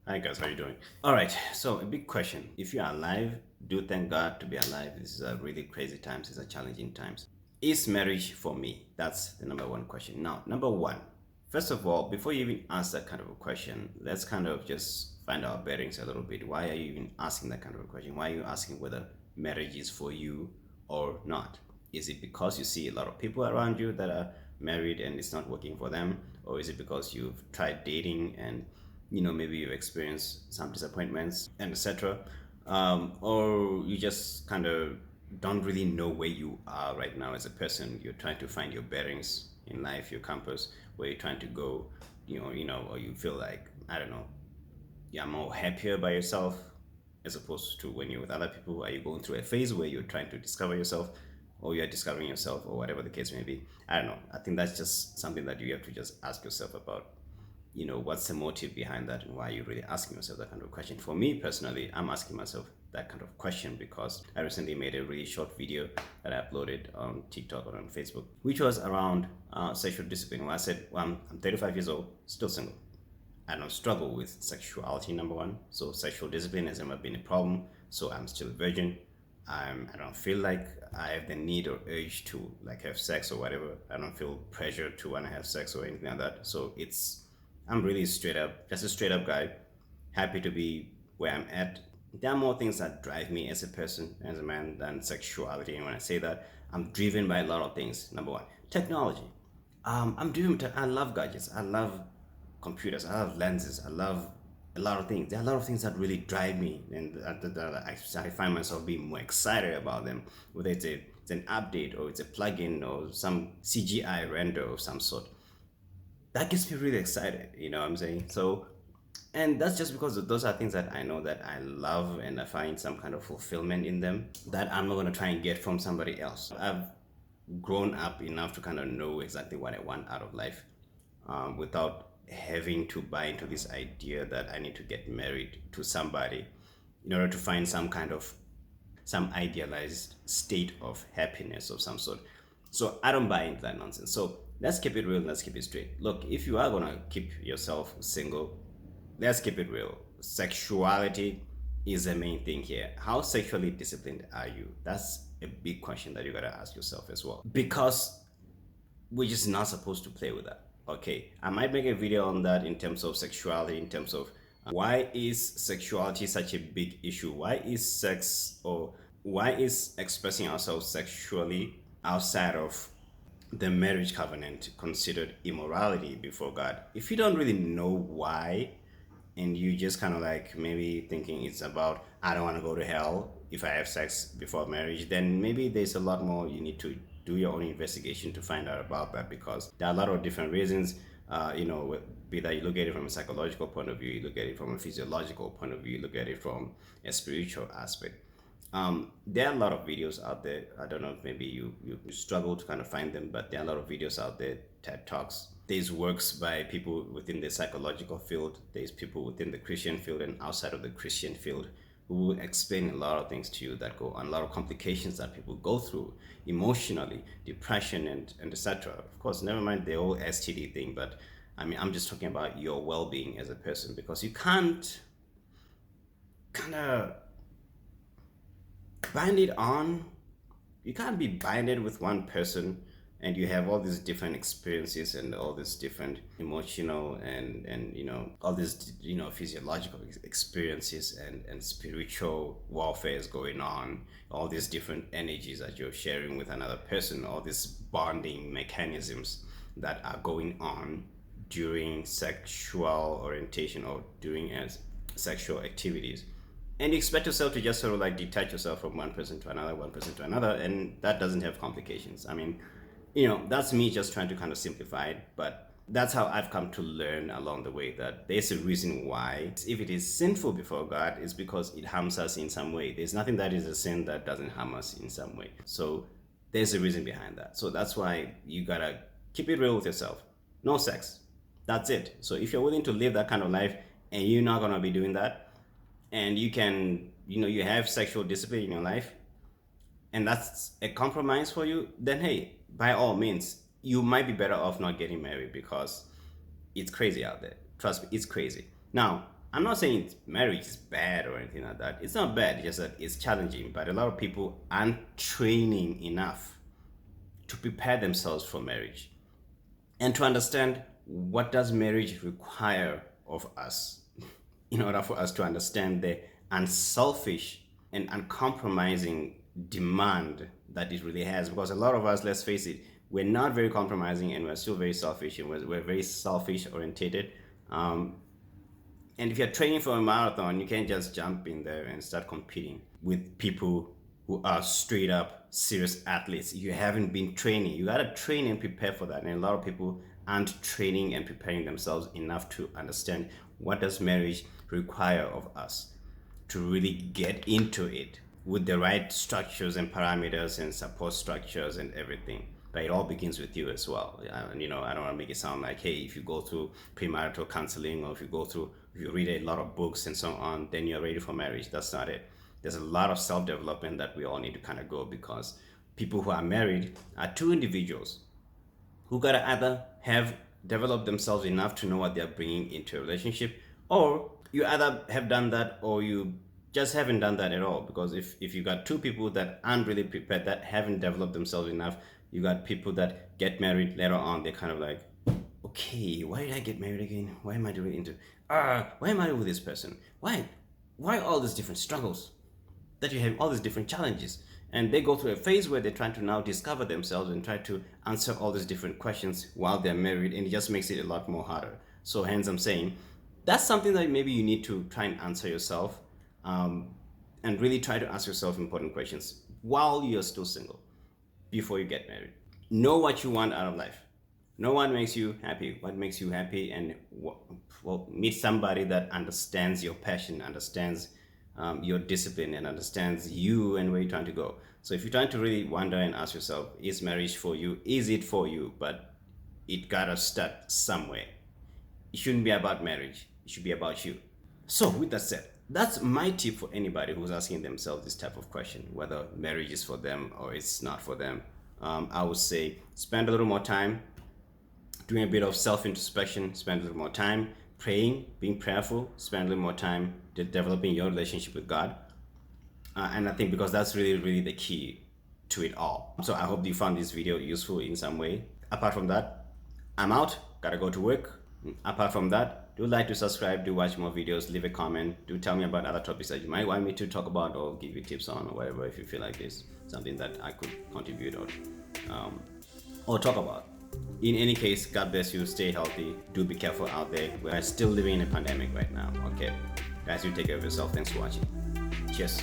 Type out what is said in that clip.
Hi guys, how you doing? All right, so a big question. If you are alive, do thank God to be alive. This is a really crazy times, these are challenging times. Is marriage for me? That's the number one question. Now, number one, first of all, before you even ask that kind of a question, let's kind of just find our bearings a little bit. Why are you even asking that kind of a question? Why are you asking whether marriage is for you or not? Is it because you see a lot of people around you that are married and it's not working for them? Or is it because you've tried dating and maybe you've experienced some disappointments and etc. Or you just kind of don't really know where you are right now as a person. You're trying to find your bearings in life, your compass, where you're trying to go, or you feel like, I don't know, you're more happier by yourself as opposed to when you're with other people. Are you going through a phase where you're trying to discover yourself, or you're discovering yourself, or whatever the case may be? I don't know. I think that's just something that you have to just ask yourself about. What's the motive behind that, and why are you really asking yourself that kind of question? For me personally, I'm asking myself that kind of question because I recently made a really short video that I uploaded on TikTok or on Facebook, which was around sexual discipline, where I said, well, I'm 35 years old, still single. I don't struggle with sexuality, number one. So sexual discipline has never been a problem. So I'm still a virgin. I don't feel like I have the need or urge to like have sex or whatever. I don't feel pressure to want to have sex or anything like that. So I'm really straight up, just a straight up guy, happy to be where I'm at. There are more things that drive me as a person, as a man, than sexuality. And when I say that, I'm driven by a lot of things. Number one, technology. I love gadgets. I love computers. I love lenses. I love a lot of things. There are a lot of things that really drive me, and I find myself being more excited about them. Whether it's an update or it's a plugin or some CGI render of some sort, that gets me really excited. You know what I'm saying? So, and that's just because those are things that I know that I love and I find some kind of fulfillment in them that I'm not gonna try and get from somebody else. I've grown up enough to kind of know exactly what I want out of life, without having to buy into this idea that I need to get married to somebody in order to find some idealized state of happiness of some sort. So I don't buy into that nonsense. So let's keep it real. Let's keep it straight. Look, if you are gonna keep yourself single, let's keep it real. Sexuality is the main thing here. How sexually disciplined are you? That's a big question that you gotta ask yourself as well. Because we're just not supposed to play with that. Okay, I might make a video on that in terms of sexuality, in terms of why is sexuality such a big issue? Why is sex, or why is expressing ourselves sexually outside of the marriage covenant considered immorality before God? If you don't really know why, and you just kind of like maybe thinking it's about, I don't want to go to hell if I have sex before marriage, then maybe there's a lot more you need to do your own investigation to find out about that, because there are a lot of different reasons. Be that you look at it from a psychological point of view, you look at it from a physiological point of view, you look at it from a spiritual aspect. There are a lot of videos out there. I don't know if maybe you struggle to kind of find them, but there are a lot of videos out there, TED Talks. There's works by people within the psychological field. There's people within the Christian field and outside of the Christian field who will explain a lot of things to you that go on, a lot of complications that people go through emotionally, depression and etc. Of course, never mind the whole STD thing, but I mean, I'm just talking about your well-being as a person, because you can't kind of bind it on. You can't be binded with one person and you have all these different experiences and all these different emotional and all these physiological experiences and spiritual warfare is going on, all these different energies that you're sharing with another person, all these bonding mechanisms that are going on during sexual orientation or during sexual activities, and you expect yourself to just sort of like detach yourself from one person to another, and that doesn't have complications. I mean, that's me just trying to kind of simplify it, but that's how I've come to learn along the way that there's a reason why. If it is sinful before God, it's because it harms us in some way. There's nothing that is a sin that doesn't harm us in some way. So there's a reason behind that. So that's why you gotta keep it real with yourself. No sex. That's it. So if you're willing to live that kind of life and you're not gonna be doing that, and you can, you have sexual discipline in your life, and that's a compromise for you, then hey, by all means, you might be better off not getting married, because it's crazy out there. Trust me, it's crazy. Now, I'm not saying marriage is bad or anything like that. It's not bad, it's just that it's challenging. But a lot of people aren't training enough to prepare themselves for marriage and to understand what does marriage require of us in order for us to understand the unselfish and uncompromising demand that it really has. Because a lot of us, let's face it, we're not very compromising and we're still very selfish, and we're very selfish orientated. And if you're training for a marathon, you can't just jump in there and start competing with people who are straight up serious athletes. You haven't been training. You gotta train and prepare for that. And a lot of people aren't training and preparing themselves enough to understand what does marriage require of us to really get into it with the right structures and parameters and support structures and everything. But it all begins with you as well. And I don't want to make it sound like, hey, if you go through premarital counseling, or if you read a lot of books and so on, then you're ready for marriage. That's not it. There's a lot of self-development that we all need to kind of go, because people who are married are two individuals who gotta either have developed themselves enough to know what they're bringing into a relationship, or you either have done that or you just haven't done that at all. Because if you got two people that aren't really prepared, that haven't developed themselves enough, you got people that get married later on, they're kind of like, okay, why did I get married again? Why am I doing into why am I with this person? Why all these different struggles that you have, all these different challenges? And they go through a phase where they're trying to now discover themselves and try to answer all these different questions while they're married, and it just makes it a lot more harder. So hence I'm saying that's something that maybe you need to try and answer yourself, and really try to ask yourself important questions while you're still single, before you get married. Know what you want out of life. Know what makes you happy, what makes you happy, and meet somebody that understands your passion, understands your discipline, and understands you and where you're trying to go. So if you're trying to really wonder and ask yourself, is marriage for you? Is it for you? But it gotta start somewhere. It shouldn't be about marriage. It should be about you. So with that said, that's my tip for anybody who's asking themselves this type of question, whether marriage is for them or it's not for them. I would say spend a little more time doing a bit of self-introspection, spend a little more time praying, being prayerful, spend a little more time developing your relationship with God. And I think because that's really, really the key to it all. So I hope you found this video useful in some way. Apart from that, I'm out, gotta go to work. Apart from that, do like to subscribe, do watch more videos, leave a comment, do tell me about other topics that you might want me to talk about or give you tips on or whatever, if you feel like there's something that I could contribute or talk about. In any case, God bless you, stay healthy, do be careful out there. We are still living in a pandemic right now, okay? Guys, you take care of yourself. Thanks for watching. Cheers.